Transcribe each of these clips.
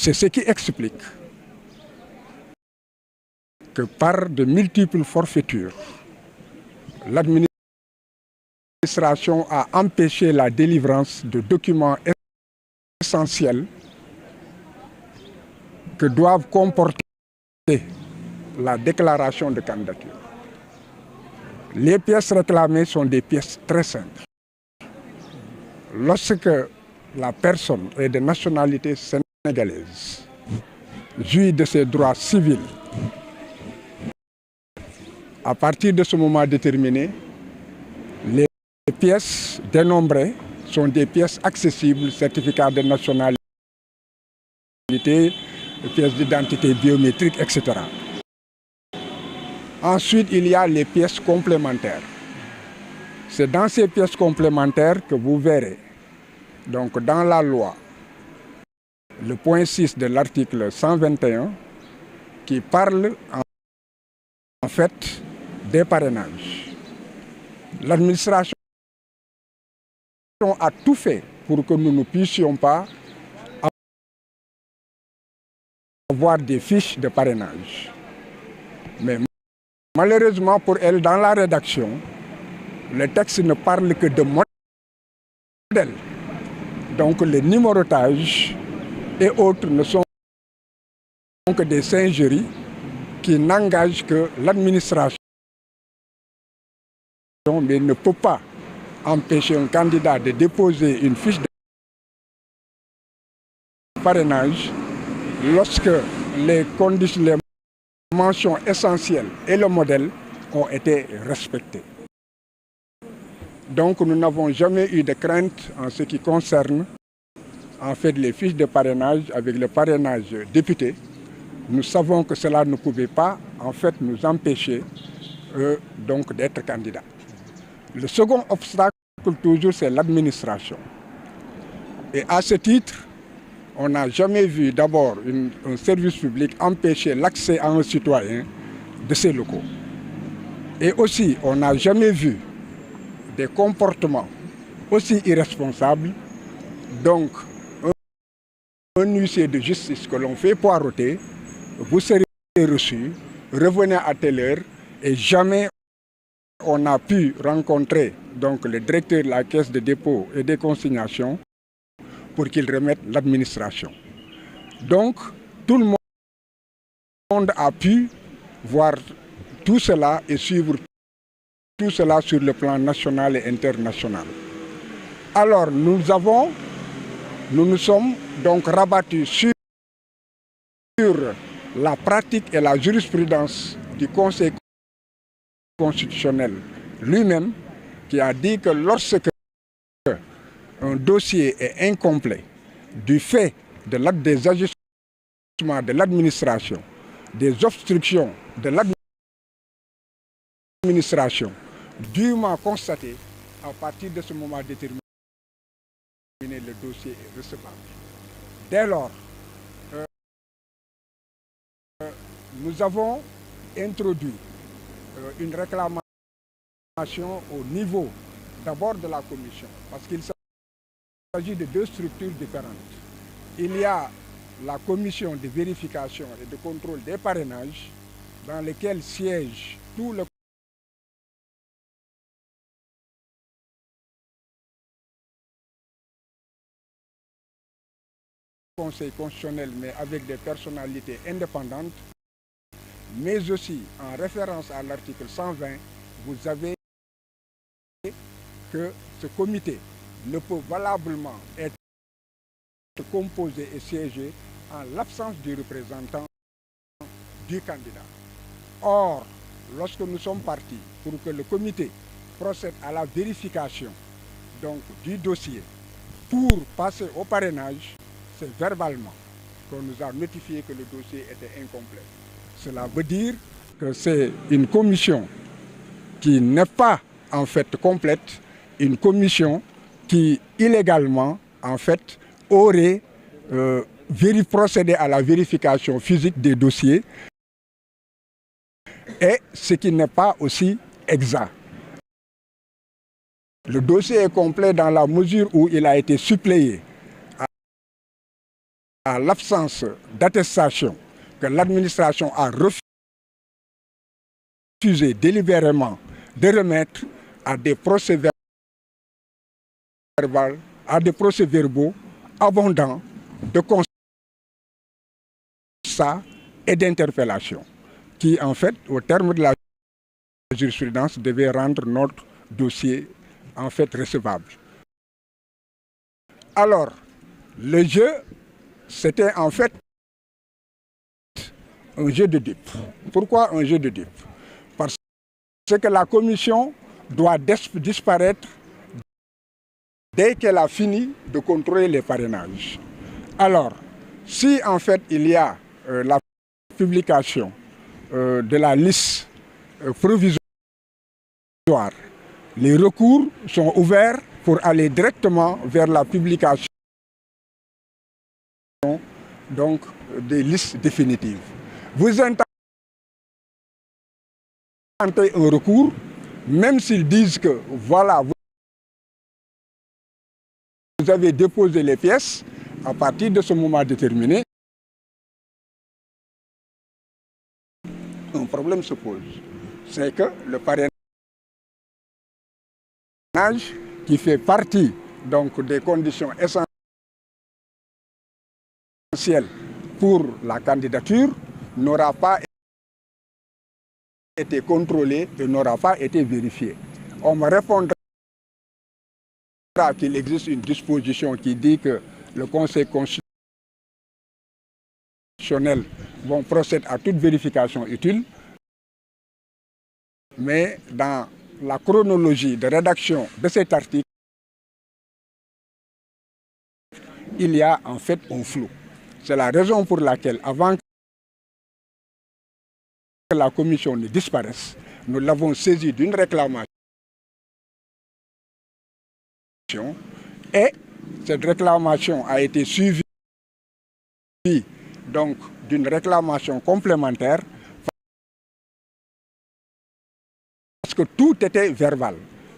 C'est ce qui explique que par de multiples forfaitures, l'administration a empêché la délivrance de documents essentiels que doivent comporter la déclaration de candidature. Les pièces réclamées sont des pièces très simples. Lorsque la personne est de nationalité sénégalaise, jouit de ses droits civils, à partir de ce moment déterminé, les pièces dénombrées sont des pièces accessibles, certificat de nationalité, pièces d'identité biométrique, etc. Ensuite, il y a les pièces complémentaires. C'est dans ces pièces complémentaires que vous verrez, donc dans la loi, le point 6 de l'article 121 qui parle en fait des parrainages. L'administration a tout fait pour que nous ne puissions pas avoir des fiches de parrainage. Mais malheureusement pour elle, dans la rédaction, le texte ne parle que de modèles. Donc le numérotage et autres ne sont que des singeries qui n'engagent que l'administration, mais ne peut pas empêcher un candidat de déposer une fiche de parrainage lorsque les conditions, les mentions essentielles et le modèle ont été respectés. Donc nous n'avons jamais eu de crainte en ce qui concerne en fait les fiches de parrainage avec le parrainage député. Nous savons que cela ne pouvait pas en fait nous empêcher donc d'être candidats. Le second obstacle toujours c'est l'administration. Et à ce titre, on n'a jamais vu d'abord un service public empêcher l'accès à un citoyen de ses locaux. Et aussi, on n'a jamais vu des comportements aussi irresponsables. Donc, un huissier de justice que l'on fait poireauter, vous serez reçu, revenez à telle heure et jamais on a pu rencontrer donc, le directeur de la caisse de dépôt et des consignations pour qu'il remette l'administration. Donc, tout le monde a pu voir tout cela et suivre tout cela sur le plan national et international. Alors, nous nous sommes donc rabattus sur la pratique et la jurisprudence du Conseil constitutionnel lui-même, qui a dit que lorsque un dossier est incomplet du fait des ajustements de l'administration, des obstructions de l'administration, dûment constaté, à partir de ce moment déterminé, le dossier est recevable. Dès lors, nous avons introduit une réclamation au niveau d'abord de la commission, parce qu'il s'agit de deux structures différentes. Il y a la commission de vérification et de contrôle des parrainages, dans lesquels siège tout le Conseil constitutionnel, mais avec des personnalités indépendantes, mais aussi en référence à l'article 120, vous avez que ce comité ne peut valablement être composé et siégé en l'absence du représentant du candidat. Or, lorsque nous sommes partis pour que le comité procède à la vérification donc, du dossier pour passer au parrainage, c'est verbalement qu'on nous a notifié que le dossier était incomplet. Cela veut dire que c'est une commission qui n'est pas en fait complète, une commission qui illégalement en fait aurait procédé à la vérification physique des dossiers, et ce qui n'est pas aussi exact. Le dossier est complet dans la mesure où il a été suppléé l'absence d'attestation que l'administration a refusé délibérément de remettre à des procès-verbaux abondants de constats et d'interpellations qui, en fait, au terme de la jurisprudence, devaient rendre notre dossier, en fait, recevable. Alors, le jeu, c'était en fait un jeu de dupes. Pourquoi un jeu de dupes? Parce que la commission doit disparaître dès qu'elle a fini de contrôler les parrainages. Alors, si en fait il y a la publication de la liste provisoire, les recours sont ouverts pour aller directement vers la publication donc, des listes définitives. Vous intentez un recours, même s'ils disent que voilà, vous avez déposé les pièces, à partir de ce moment déterminé, un problème se pose. C'est que le parrainage, qui fait partie donc, des conditions essentielles pour la candidature, n'aura pas été contrôlé et n'aura pas été vérifié. On me répondra qu'il existe une disposition qui dit que le Conseil constitutionnel procède à toute vérification utile, mais dans la chronologie de rédaction de cet article, il y a en fait un flou. C'est la raison pour laquelle, avant que la commission ne disparaisse, nous l'avons saisi d'une réclamation et cette réclamation a été suivie donc d'une réclamation complémentaire parce que tout était verbal.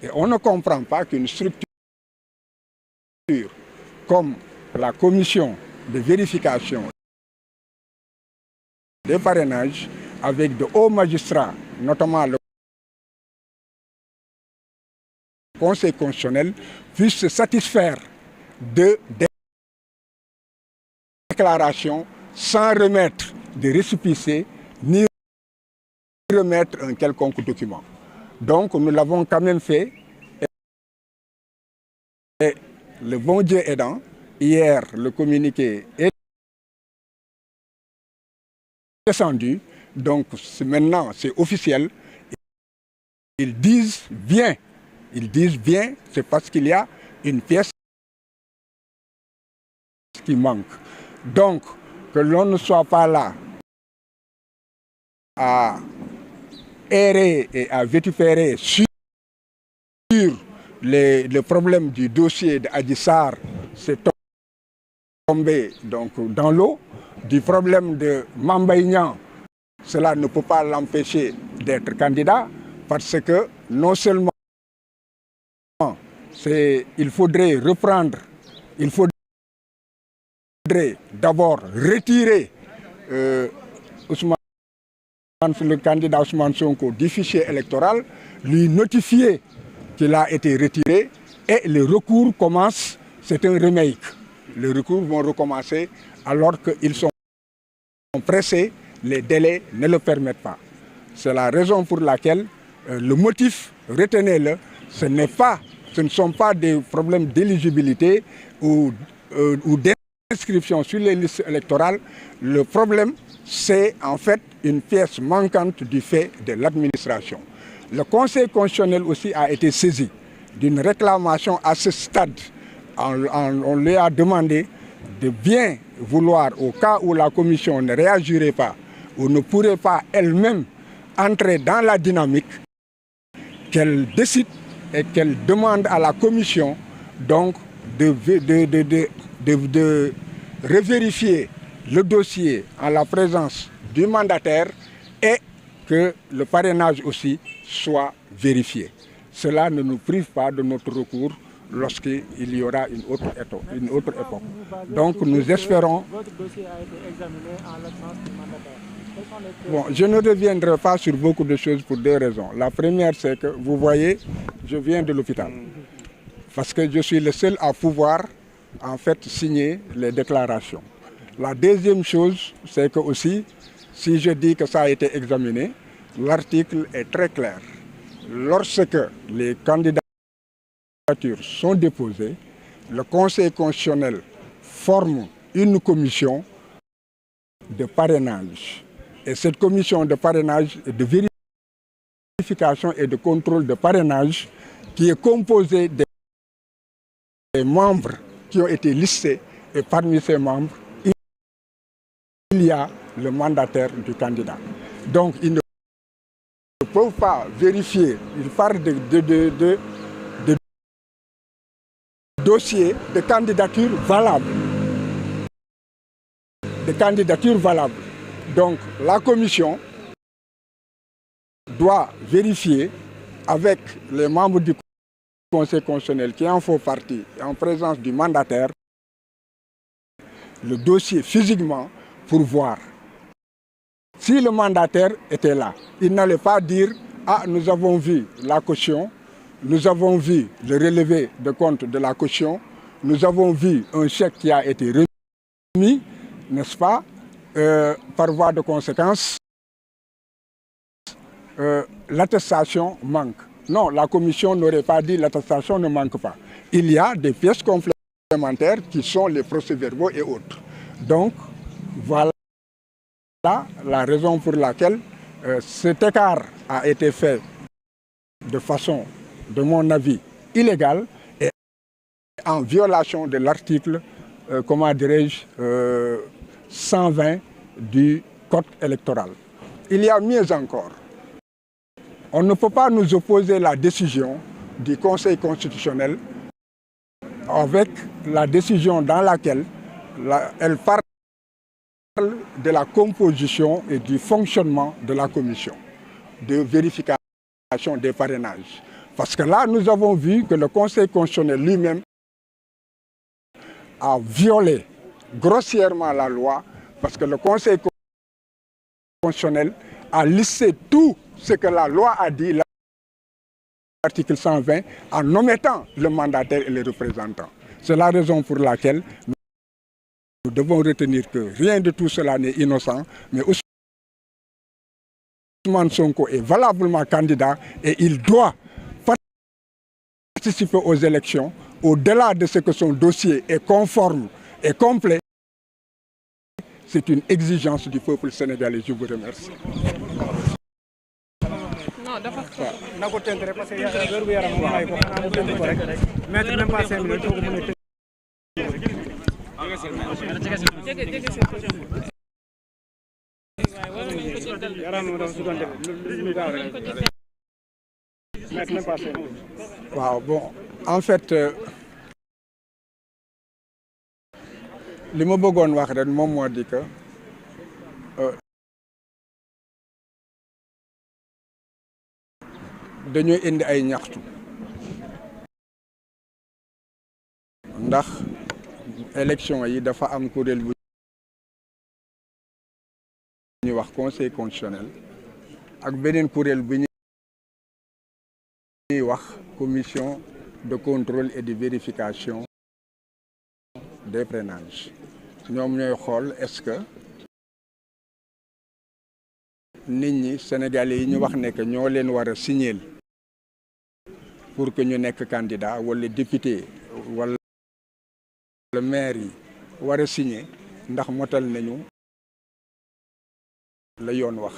Et on ne comprend pas qu'une structure comme la commission de vérification des parrainages avec de hauts magistrats, notamment le Conseil constitutionnel, puisse se satisfaire de déclarations sans remettre de récépissé ni remettre un quelconque document. Donc nous l'avons quand même fait et le bon Dieu aidant, hier le communiqué est descendu, donc maintenant c'est officiel. Ils disent bien, c'est parce qu'il y a une pièce qui manque. Donc, que l'on ne soit pas là à errer et à vitupérer sur le problème du dossier d'Adji Sarr, c'est tombé donc, dans l'eau. Du problème de Mame Mbaye Niang, cela ne peut pas l'empêcher d'être candidat parce que non seulement il faudrait reprendre, il faudrait d'abord retirer le candidat Ousmane Sonko du fichier électoral, lui notifier qu'il a été retiré et les recours commencent, c'est un remake. Les recours vont recommencer alors qu'ils sont pressés, les délais ne le permettent pas. C'est la raison pour laquelle le motif, retenez-le, ce ne sont pas des problèmes d'éligibilité ou d'inscription sur les listes électorales. Le problème, c'est en fait une pièce manquante du fait de l'administration. Le Conseil constitutionnel aussi a été saisi d'une réclamation à ce stade. On lui a demandé de bien vouloir, au cas où la commission ne réagirait pas ou ne pourrait pas elle-même entrer dans la dynamique, qu'elle décide et qu'elle demande à la commission donc de revérifier le dossier en la présence du mandataire et que le parrainage aussi soit vérifié. Cela ne nous prive pas de notre recours. lorsqu'il y aura une autre époque. Donc nous espérons... Votre dossier a été examiné en l'absence du mandataire. Bon, je ne reviendrai pas sur beaucoup de choses pour deux raisons. La première, c'est que, vous voyez, je viens de l'hôpital. Parce que je suis le seul à pouvoir, en fait, signer les déclarations. La deuxième chose, c'est que aussi, si je dis que ça a été examiné, l'article est très clair. Lorsque les candidatures sont déposées, le Conseil constitutionnel forme une commission de parrainage. Et cette commission de parrainage et de vérification et de contrôle de parrainage qui est composée des membres qui ont été listés, et parmi ces membres, il y a le mandataire du candidat. Donc ils ne peuvent pas vérifier, ils parlent de dossiers de candidature valables. De candidature valables. Donc la commission doit vérifier avec les membres du Conseil constitutionnel qui en font partie, en présence du mandataire, le dossier physiquement pour voir. Si le mandataire était là, il n'allait pas dire « Ah, nous avons vu la caution, nous avons vu le relevé de compte de la caution, nous avons vu un chèque qui a été remis, n'est-ce pas, par voie de conséquence, l'attestation manque. » Non, la commission n'aurait pas dit l'attestation ne manque pas. Il y a des pièces complémentaires qui sont les procès-verbaux et autres. Donc, voilà la raison pour laquelle cet écart a été fait de façon, de mon avis, illégale et en violation de l'article, comment dirais-je, 120 du Code électoral. Il y a mieux encore. On ne peut pas nous opposer la décision du Conseil constitutionnel avec la décision dans laquelle elle parle de la composition et du fonctionnement de la commission de vérification des parrainages. Parce que là, nous avons vu que le Conseil constitutionnel lui-même a violé grossièrement la loi, parce que le Conseil constitutionnel a listé tout ce que la loi a dit, l'article 120, en omettant le mandataire et les représentants. C'est la raison pour laquelle nous devons retenir que rien de tout cela n'est innocent, mais Ousmane Sonko est valablement candidat et il doit participer aux élections au-delà de ce que son dossier est conforme et complet. C'est une exigence du peuple sénégalais. Je vous remercie. Waaw, bon, en fait, li ma bëggoon wax rek moom moo di que dañoo indi ay ñaxtu ndax élection yi dafa am kuréel bu ñuy wax conseil constitutionnel ak beneen kuréel bu ñuy wax commission de contrôle et de vérification des parrainages. ñoom ñooy xool est-ce que nit ñi sénégalais yi ñu wax ne que ñoo leen war a signer pour que ñu nekk candidat wala député wala maire yi war a signer ndax motal nañu la yoon wax.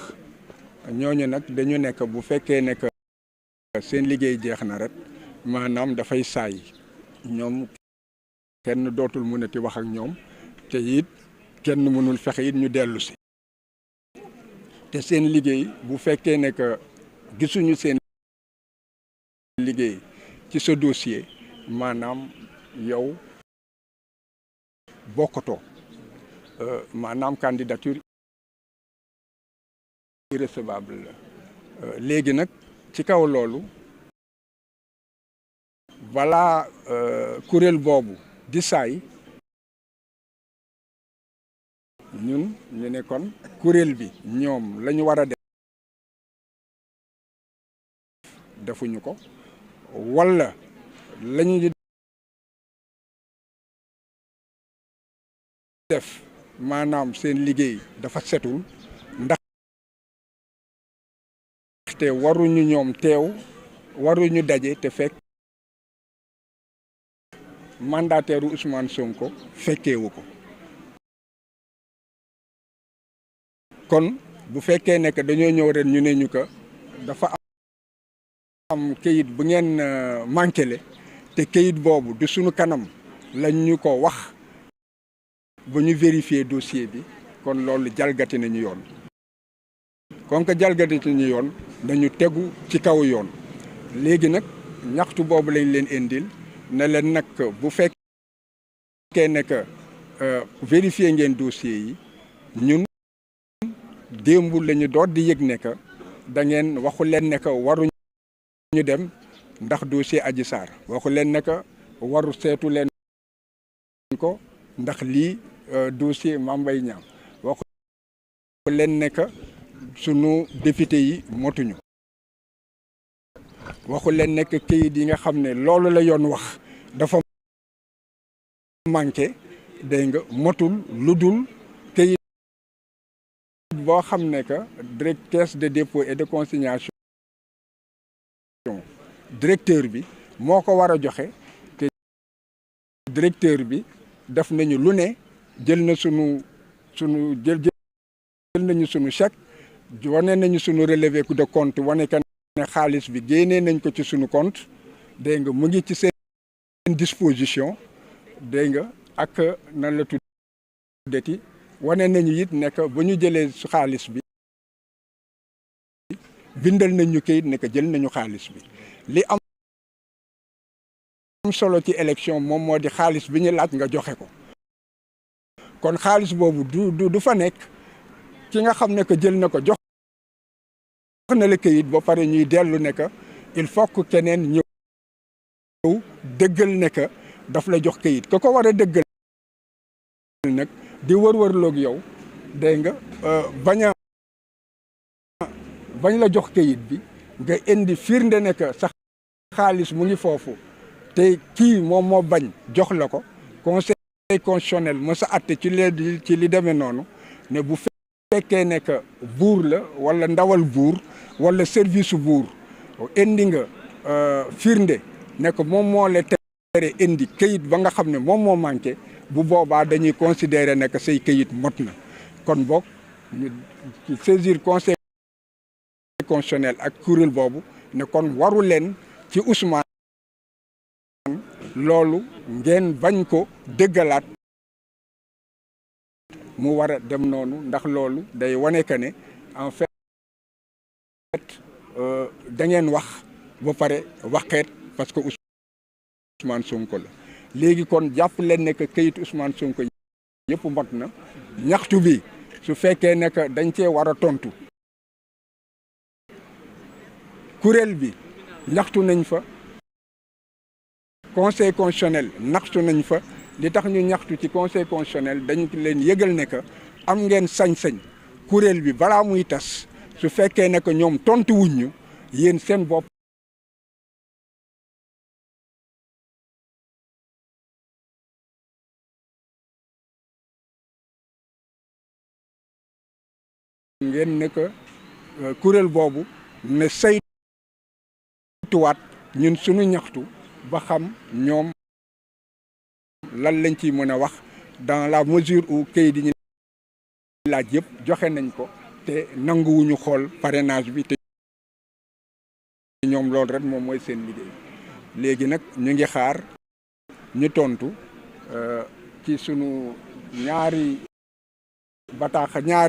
ñooñu nag dañu nekk bu fekkee ne que seen liggéey jeex na rek maanaam dafay saay ñoom kenn dootul mënati wax ak ñoom te it kenn mënul fexe it ñu dellu si te seen liggéey bu fekkee ne que gisuñu seen liggéey ci sa dossier maanaam yow bokkatoo maanaam candidature irrecevable la léegi nag ci kaw loolu balaa kuréel boobu di saay ñun ñu ne kon kuréel bi ñoom la ñu war a def defuñu ko wala la ñu def maanaam seen liggéey dafa setul ndaxte waruñu ñoom teew waruñu daje te fekk mandataire Ousmane Sonko fekkeewu ko kon bu fekkee ne que dañoo ñëw ren ñu ne ñu ko dafa am kayit bu ngeen manqué le te kayit boobu du suñu kanam lañ ñu ko wax ba ñu vérifier dossier bi kon loolu jalgati nañu yoon kon que jalgati nañu yoon dañu tegu ci kaw yoon léegi nag ñaxtu boobu lañ leen indil ne leen nag bu fekkee ne que vérifier ngeen dossier yi ñun démb lañu doot di yëg ne que da ngeen waxu leen ne que waruñu dem ndax dossier Adji Sarr waxu leen ne que waru seetu leen ko ndax lii dossier Mame Mbaye Niang waxu leen ne que sunu député yi motuñu waxu leen ne que kayit yi nga xam ne loolu la yoon wax dafa manqué dégg nga motul lu dul kayit boo xam ne que caisse de dépôt et de consignation directeur bi moo ko war a joxe te directeur bi def nañu lu ne jël na jël nañu sunu chèque wane nañu sunu relevé de compte wane que ne xaalis bi génnee nañ ko ci sunu compte dégg nga mu ngi ci seen disposition dégg nga ak nan la tuddati wane nañu it ne que ba ñu jëlee xaalis bi bindal nañ ñu kayit ne que jël nañu xaalis bi li am solo ci élection moom moo di xaalis bi ñu laaj nga joxe ko kon xaalis boobu du fa nekk ki nga xam ne que jël na ko jox na la kayit ba pare ñuy dellu ne que il faut que keneen ñëw dëggal ne que daf la jox kayit ko war a dëggal nag di wër-wërloog yow dégg nga bañ la jox kayit bi nga indi firnde ne que sax xaalis mu ngi foofu te kii moom moo bañ jox la ko conseil constitutionnel ma sa atte ci li demee noonu ne bu fekkee ne que buur la wala ndawal buur wala service buur indi nga firnde ne que moom moo la tere indi kayit ba nga xam ne moom moo manqué bu boobaa dañuy considérer ne que say kayit mot na kon boog ñu saisir conseil constitutionnel ak kuréel boobu ne kon waru leen ci Ousmane loolu ngeen bañ ko dëggalaat mu war a dem noonu ndax loolu day wane que ne en fait da ngeen wax ba pare waxeet parce que Ousmane Sonko la léegi kon jàpp leen ne que kayit Ousmane Sonko yëpp mot na ñaxtu bi su fekkee ne que dañ cee war a tontu kuréel bi ñaxtu nañ fa conseil constitutionnel ñaxtu nañ fa li tax ñu ñaxtu ci conseil constitutionnel dañ leen yëgal ne que am ngeen sañ-sañ kuréel bi balaa muy tas su fekkee ne que ñoom tontu wuñ ñu yéen seen bopp ngeen ne que kuréel boobu ne saytuwaat ñun suñu ñaxtu ba xam ñoom lan lañ ciy mën a wax dans la mesure où kayit yi ñu laaj yëpp joxe nañ ko te nanguwuñu xool parrainage bi te ñoom loolu rek moom mooy seen liggéey léegi nag ñu ngi xaar ñu tontu ci sunu ñaari bataax